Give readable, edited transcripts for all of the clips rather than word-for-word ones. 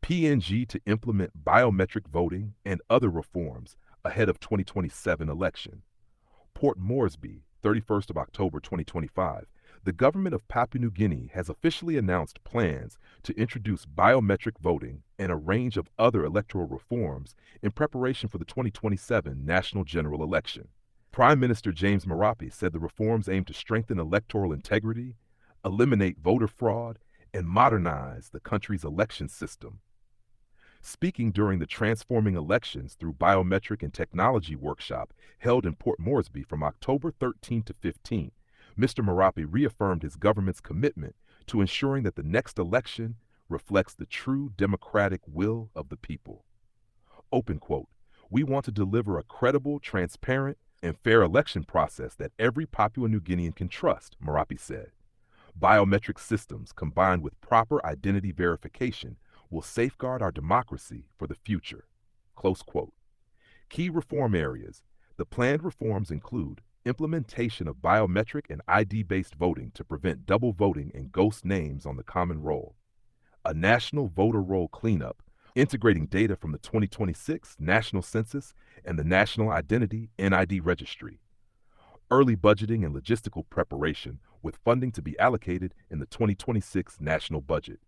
PNG to implement biometric voting and other reforms ahead of 2027 election. Port Moresby, 31st of October 2025. The government of Papua New Guinea has officially announced plans to introduce biometric voting and a range of other electoral reforms in preparation for the 2027 national general election. Prime Minister James Marape said the reforms aim to strengthen electoral integrity, eliminate voter fraud, and modernize the country's election system. Speaking during the Transforming Elections Through Biometric and Technology Workshop held in Port Moresby from October 13 to 15, Mr. Marape reaffirmed his government's commitment to ensuring that the next election reflects the true democratic will of the people. Open quote, "We want to deliver a credible, transparent, and fair election process that every Papua New Guinean can trust," Marape said. Biometric systems combined with proper identity verification will safeguard our democracy for the future. Close quote. Key reform areas. The planned reforms include implementation of biometric and ID-based voting to prevent double voting and ghost names on the common roll, a national voter roll cleanup, integrating data from the 2026 National Census and the National Identity (NID) Registry, early budgeting and logistical preparation with funding to be allocated in the 2026 national budget,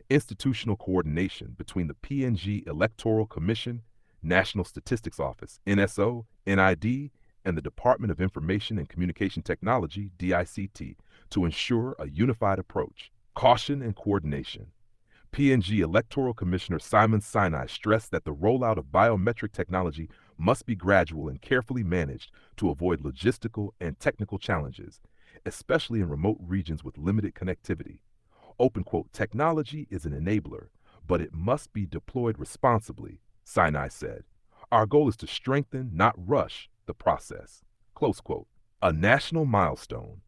institutional coordination between the PNG Electoral Commission, National Statistics Office, NSO, NID, and the Department of Information and Communication Technology, DICT, to ensure a unified approach, caution and coordination. PNG Electoral Commissioner Simon Sinai stressed that the rollout of biometric technology must be gradual and carefully managed to avoid logistical and technical challenges, especially in remote regions with limited connectivity. Open quote, "Technology is an enabler, but it must be deployed responsibly," Sinai said. "Our goal is to strengthen, not rush, the process." Close quote. A national milestone.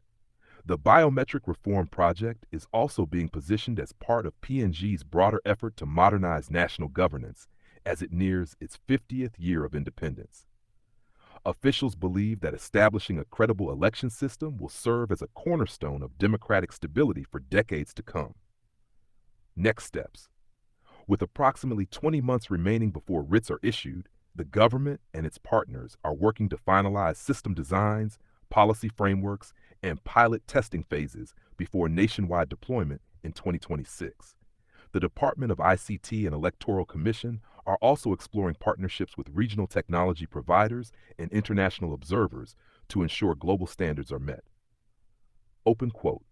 The Biometric Reform Project is also being positioned as part of PNG's broader effort to modernize national governance as it nears its 50th year of independence. Officials believe that establishing a credible election system will serve as a cornerstone of democratic stability for decades to come. Next steps. With approximately 20 months remaining before writs are issued, the government and its partners are working to finalize system designs, policy frameworks, and pilot testing phases before nationwide deployment in 2026. The Department of ICT and Electoral Commission are also exploring partnerships with regional technology providers and international observers to ensure global standards are met. Open quote,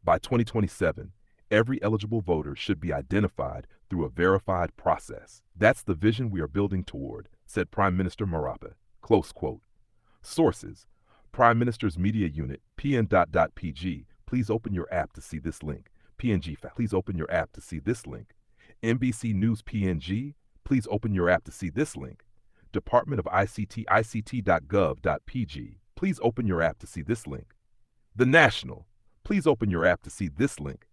"By 2027, every eligible voter should be identified through a verified process. That's the vision we are building toward," said Prime Minister Marape. Close quote. Sources. Prime Minister's Media Unit, PN.PG. Please open your app to see this link. PNG, please open your app to see this link. NBC News PNG, please open your app to see this link. Department of ICT, ICT.gov.pg, please open your app to see this link. The National, please open your app to see this link.